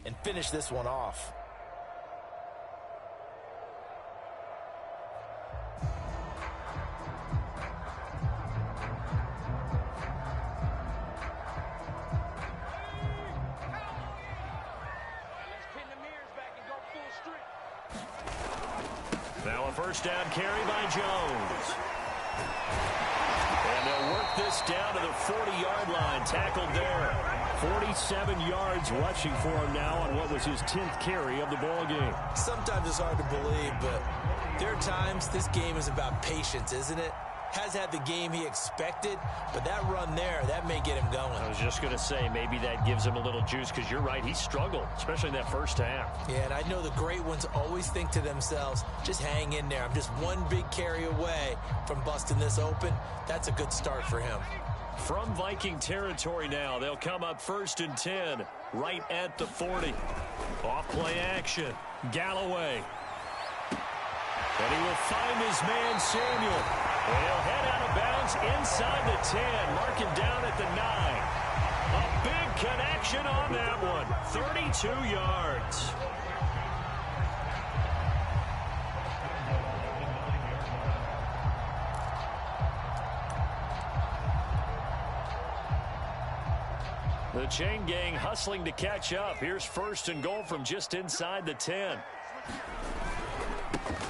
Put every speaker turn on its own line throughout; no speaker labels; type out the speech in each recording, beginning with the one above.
and finish this one off.
Now a first down carry by Jones. And they'll work this down to the 40-yard line. Tackled there. 47 yards rushing for him now on what was his 10th carry of the ball game.
Sometimes it's hard to believe, but there are times this game is about patience, isn't it? Has had the game he expected, but that run there, that may get him going.
I was just going to say, maybe that gives him a little juice, because you're right, he struggled, especially in that first half.
Yeah, and I know the great ones always think to themselves, just hang in there. I'm just one big carry away from busting this open. That's a good start for him.
From Viking territory now, they'll come up 1st and 10, right at the 40. Off play action, Galloway. And he will find his man, Samuel. And he'll head out of bounds inside the 10, mark him down at the 9. A big connection on that one, 32 yards. The chain gang hustling to catch up. Here's 1st and goal from just inside the 10.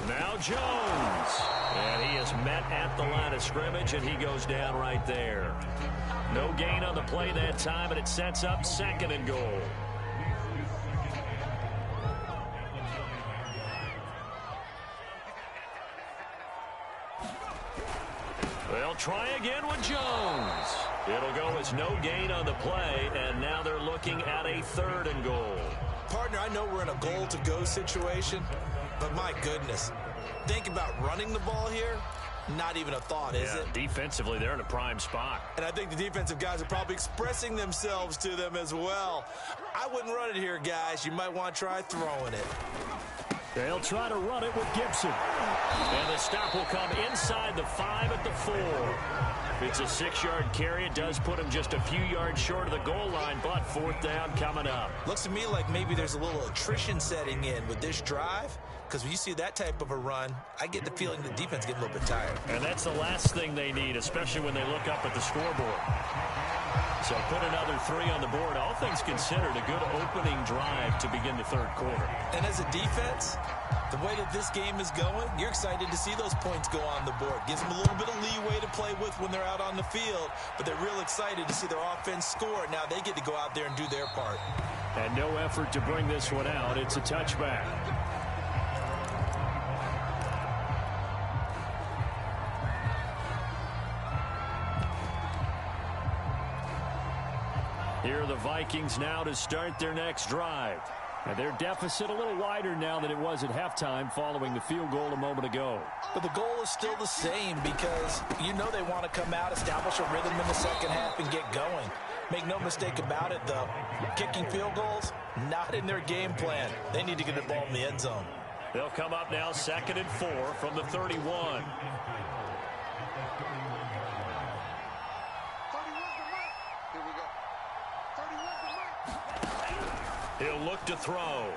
Now Jones. And he is met at the line of scrimmage, and he goes down right there. No gain on the play that time, and it sets up 2nd and goal. They'll try again with Jones. It'll go as no gain on the play, and now they're looking at a 3rd and goal.
Partner, I know we're in a goal-to-go situation, but my goodness, think about running the ball here. Not even a thought, is it?
Defensively, they're in a prime spot.
And I think the defensive guys are probably expressing themselves to them as well. I wouldn't run it here, guys. You might want to try throwing it.
They'll try to run it with Gibson. And the stop will come inside the 5 at the 4. It's a 6-yard carry. It does put him just a few yards short of the goal line, but 4th down coming up.
Looks to me like maybe there's a little attrition setting in with this drive, because when you see that type of a run, I get the feeling the defense getting a little bit tired.
And that's the last thing they need, especially when they look up at the scoreboard. So put another 3 on the board. All things considered, a good opening drive to begin the 3rd quarter.
And as a defense, the way that this game is going, you're excited to see those points go on the board. Gives them a little bit of leeway to play with when they're out on the field, but they're real excited to see their offense score. Now they get to go out there and do their part.
And no effort to bring this one out. It's a touchback. Here are the Vikings now to start their next drive. And their deficit a little wider now than it was at halftime following the field goal a moment ago.
But the goal is still the same, because you know they want to come out, establish a rhythm in the second half, and get going. Make no mistake about it, though. Kicking field goals, not in their game plan. They need to get the ball in the end zone.
They'll come up now 2nd and 4 from the 31. He'll look to throw.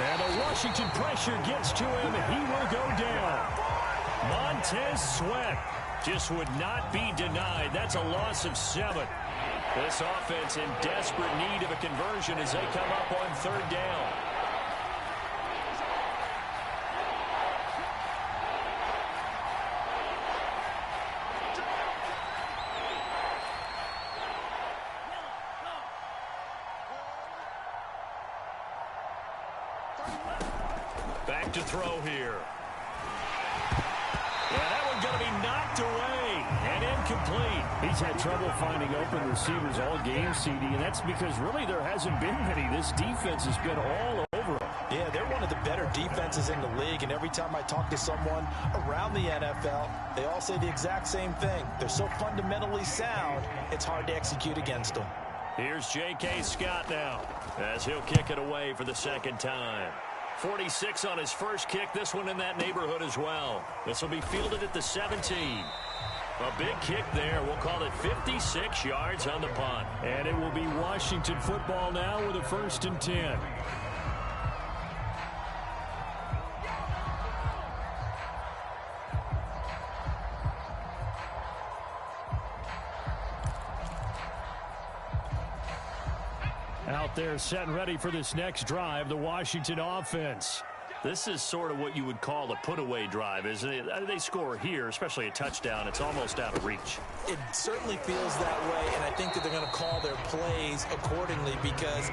And the Washington pressure gets to him, and he will go down. Montez Sweat just would not be denied. That's a loss of 7. This offense in desperate need of a conversion as they come up on 3rd down. Back to throw here. Yeah, that one's going to be knocked away and incomplete.
He's had trouble finding open receivers all game, CD, and that's because really there hasn't been many. This defense has been all over them.
Yeah, they're one of the better defenses in the league, and every time I talk to someone around the NFL, they all say the exact same thing. They're so fundamentally sound, it's hard to execute against them.
Here's J.K. Scott now as he'll kick it away for the 2nd time. 46 on his first kick, this one in that neighborhood as well. This will be fielded at the 17. A big kick there. We'll call it 56 yards on the punt.
And it will be Washington football now with a 1st and 10. Out there set and ready for this next drive, the Washington offense.
This is sort of what you would call a put-away drive, isn't it? They score here, especially a touchdown. It's almost out of reach.
It certainly feels that way, and I think that they're going to call their plays accordingly, because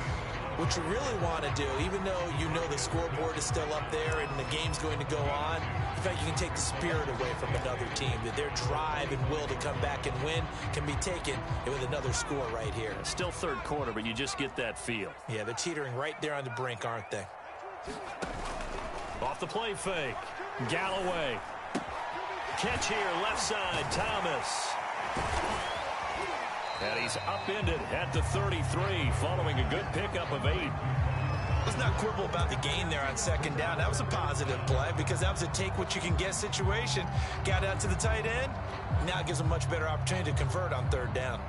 what you really want to do, even though you know the scoreboard is still up there and the game's going to go on, in fact, you can take the spirit away from another team, that their drive and will to come back and win can be taken with another score right here.
Still third quarter, but you just get that feel.
Yeah, they're teetering right there on the brink, aren't they?
Off the play fake. Galloway. Catch here, left side, Thomas. And he's upended at the 33 following a good pickup of 8.
Let's not quibble about the gain there on 2nd down. That was a positive play because that was a take-what-you-can-get situation. Got out to the tight end. Now it gives a much better opportunity to convert on 3rd down.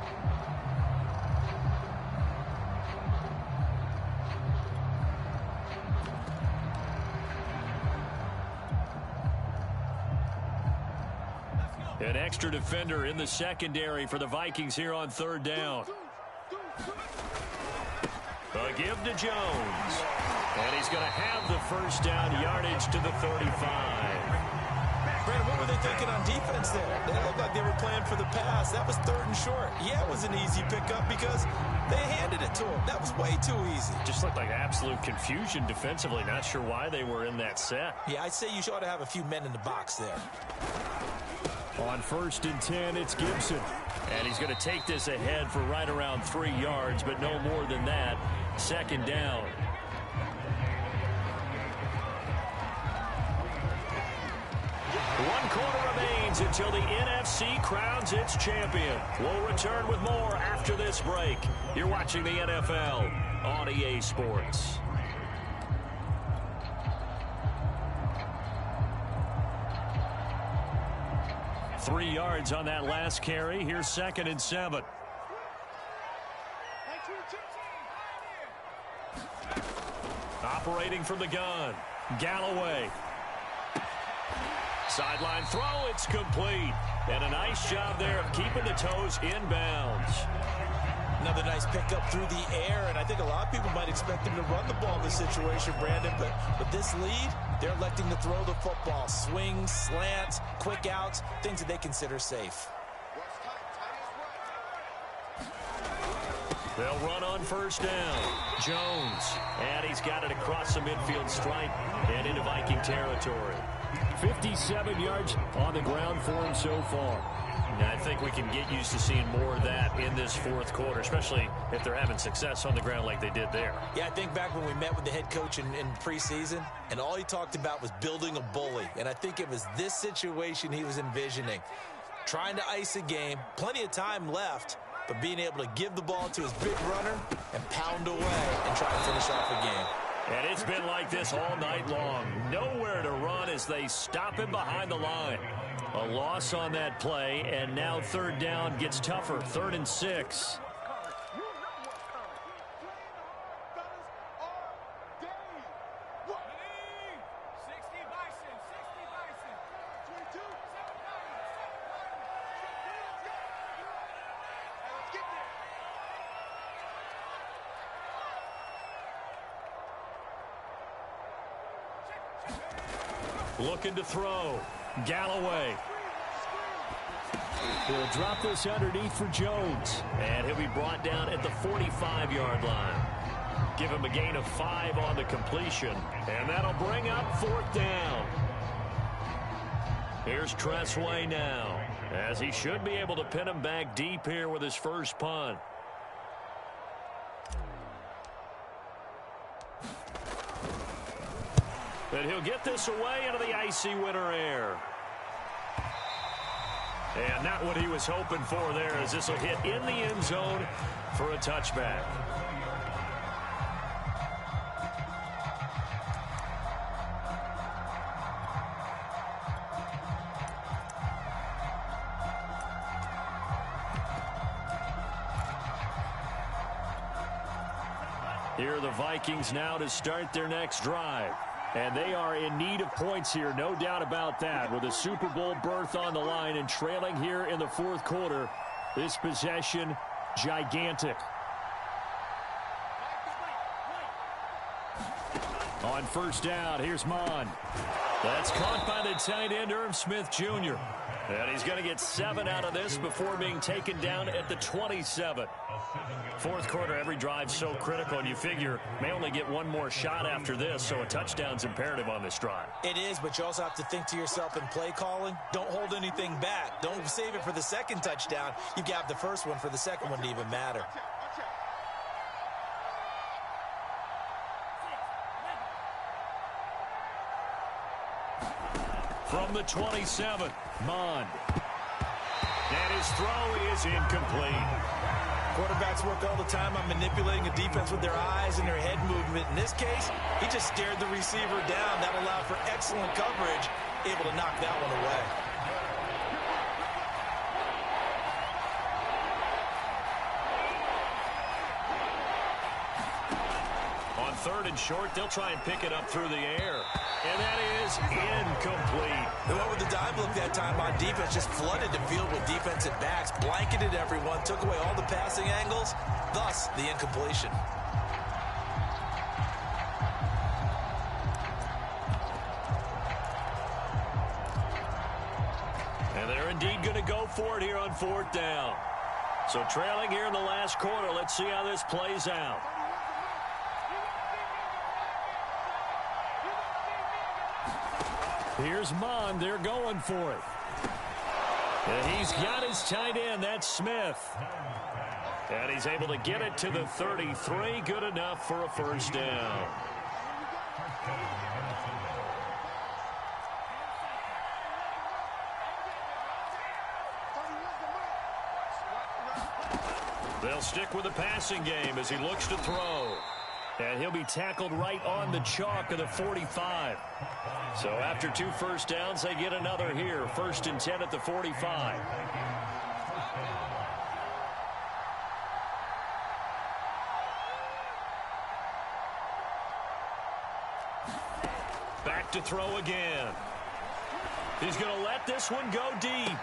An extra defender in the secondary for the Vikings here on 3rd down. A give to Jones. And he's going to have the 1st down, yardage to the 35.
Brandon, what were they thinking on defense there? They looked like they were playing for the pass. That was 3rd and short. Yeah, it was an easy pickup because they handed it to him. That was way too easy.
Just looked like absolute confusion defensively. Not sure why they were in that set.
Yeah, I'd say you ought to have a few men in the box there.
On 1st and 10, it's Gibson.
And he's going to take this ahead for right around 3 yards, but no more than that. 2nd down. One quarter remains until the NFC crowns its champion. We'll return with more after this break. You're watching the NFL on EA Sports. Three yards on that last carry. Here's 2nd and 7. Operating from the gun. Galloway. Sideline throw. It's complete. And a nice job there of keeping the toes inbounds.
Another nice pickup through the air, and I think a lot of people might expect them to run the ball in this situation, Brandon, but with this lead, they're electing to throw the football. Swings, slants, quick outs, things that they consider safe.
They'll run on 1st down. Jones, and he's got it across the midfield stripe and into Viking territory.
57 yards on the ground for him so far.
And I think we can get used to seeing more of that in this 4th quarter, especially if they're having success on the ground like they did there.
Yeah, I think back when we met with the head coach in preseason, and all he talked about was building a bully. And I think it was this situation he was envisioning. Trying to ice a game, plenty of time left, but being able to give the ball to his big runner and pound away and try to finish off a game.
And it's been like this all night long. Nowhere to run as they stop him behind the line. A loss on that play, and now 3rd down gets tougher. 3rd and 6. Looking to throw. Galloway.
He'll drop this underneath for Jones.
And he'll be brought down at the 45-yard line. Give him a gain of 5 on the completion. And that'll bring up 4th down. Here's Tressway now, as he should be able to pin him back deep here with his first punt. And he'll get this away into the icy winter air. And not what he was hoping for there, as this will hit in the end zone for a touchback. Here are the Vikings now to start their next drive. And they are in need of points here, no doubt about that. With a Super Bowl berth on the line and trailing here in the fourth quarter, this possession, gigantic. On first down, here's Mond. That's caught by the tight end, Irv Smith Jr. And he's going to get 7 out of this before being taken down at the 27. Fourth quarter, every drive so critical, and you figure may only get one more shot after this, so a touchdown's imperative on this drive.
It is, but you also have to think to yourself in play calling, don't hold anything back. Don't save it for the second touchdown. You have the first one for the second one to even matter.
From the 27, Mond. And his throw is incomplete.
Quarterbacks work all the time on manipulating a defense with their eyes and their head movement. In this case, he just stared the receiver down. That allowed for excellent coverage, able to knock that one away.
On third and short, they'll try and pick it up through the air. And that is incomplete.
They went with the dive look that time on defense, just flooded the field with defensive backs, blanketed everyone, took away all the passing angles, thus the incompletion.
And they're indeed going to go for it here on fourth down. So trailing here in the last quarter, let's see how this plays out. Here's Mond. They're going for it. And he's got his tight end. That's Smith. And he's able to get it to the 33. Good enough for a first down. They'll stick with the passing game as he looks to throw. And he'll be tackled right on the chalk of the 45. So after 2 first downs, they get another here. First and 10 at the 45. Back to throw again. He's going to let this one go deep.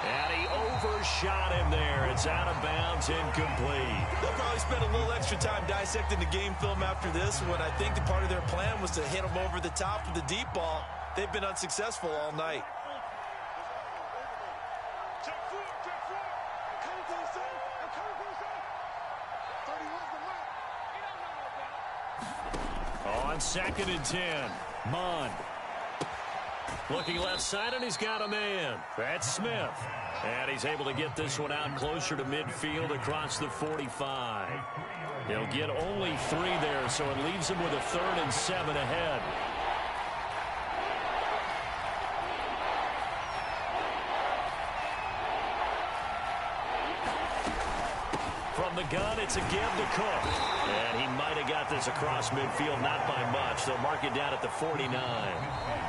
And he overshot him there. It's out of bounds, incomplete.
They'll probably spend a little extra time dissecting the game film after this one. I think the part of their plan was to hit him over the top with the deep ball. They've been unsuccessful all night.
On second and 10, Mond. Looking left side, and he's got a man. That's Smith. And he's able to get this one out closer to midfield across the 45. He'll get only 3 there, so it leaves him with a 3rd and 7 ahead. From the gun, it's a give to Cook. And he might have got this across midfield, not by much. They'll mark it down at the 49.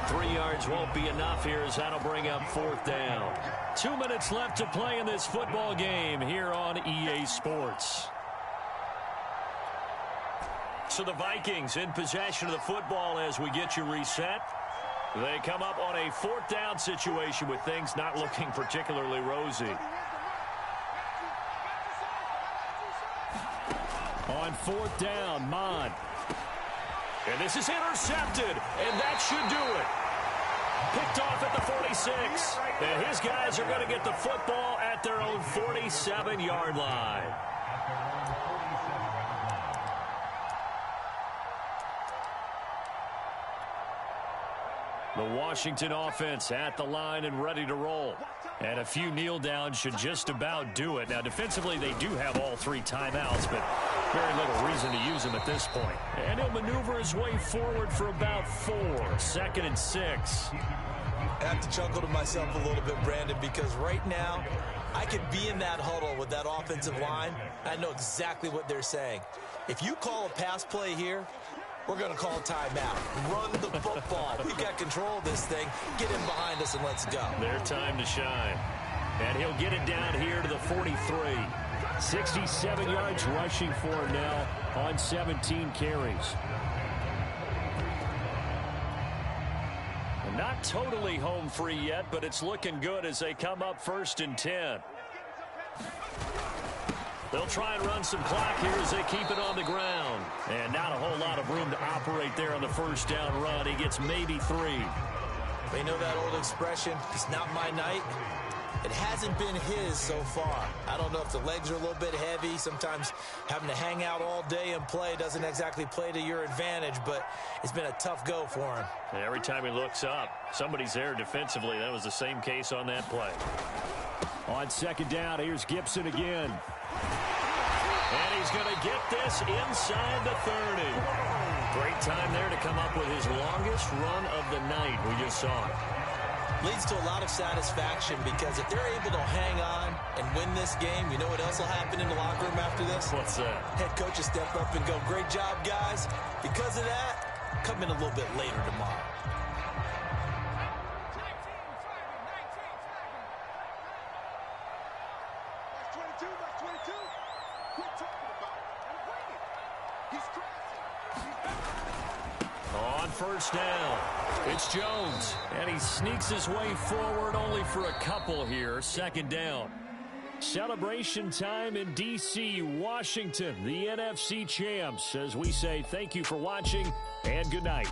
3 yards won't be enough here as that'll bring up fourth down. 2 minutes left to play in this football game here on EA Sports. So the Vikings in possession of the football as we get you reset. They come up on a fourth down situation with things not looking particularly rosy. On fourth down, Mond. And this is intercepted, and that should do it. Picked off at the 46. And his guys are going to get the football at their own 47-yard line. The Washington offense at the line and ready to roll. And a few kneel downs should just about do it. Now, defensively, they do have all 3 timeouts, but very little reason to use them at this point. And he'll maneuver his way forward for about 4. 2nd and 6.
I have to chuckle to myself a little bit, Brandon, because right now I could be in that huddle with that offensive line. I know exactly what they're saying. If you call a pass play here, we're going to call a timeout. Run the football. We've got control of this thing. Get in behind us and let's go.
Their time to shine. And he'll get it down here to the 43. 67 yards rushing for him now
on 17 carries.
Not totally home free yet, but it's looking good as they come up 1st and 10. They'll try and run some clock here as they keep it on the ground. And not a whole lot of room to operate there on the first down run. He gets maybe 3.
They know that old expression, it's not my night. It hasn't been his so far. I don't know if the legs are a little bit heavy. Sometimes having to hang out all day and play doesn't exactly play to your advantage, but it's been a tough go for him.
And every time he looks up, somebody's there defensively. That was the same case on that play.
On 2nd down, here's Gibson again.
And he's going to get this inside the 30. Great time there to come up with his longest run of the night. We just saw it.
Leads to a lot of satisfaction because if they're able to hang on and win this game, you know what else will happen in the locker room after this?
What's that?
Head coach will step up and go, great job, guys. Because of that, come in a little bit later tomorrow.
On 1st down, it's Jones. And he sneaks his way forward only for a couple here. 2nd down. Celebration time in D.C., Washington, the NFC champs, as we say thank you for watching and good night.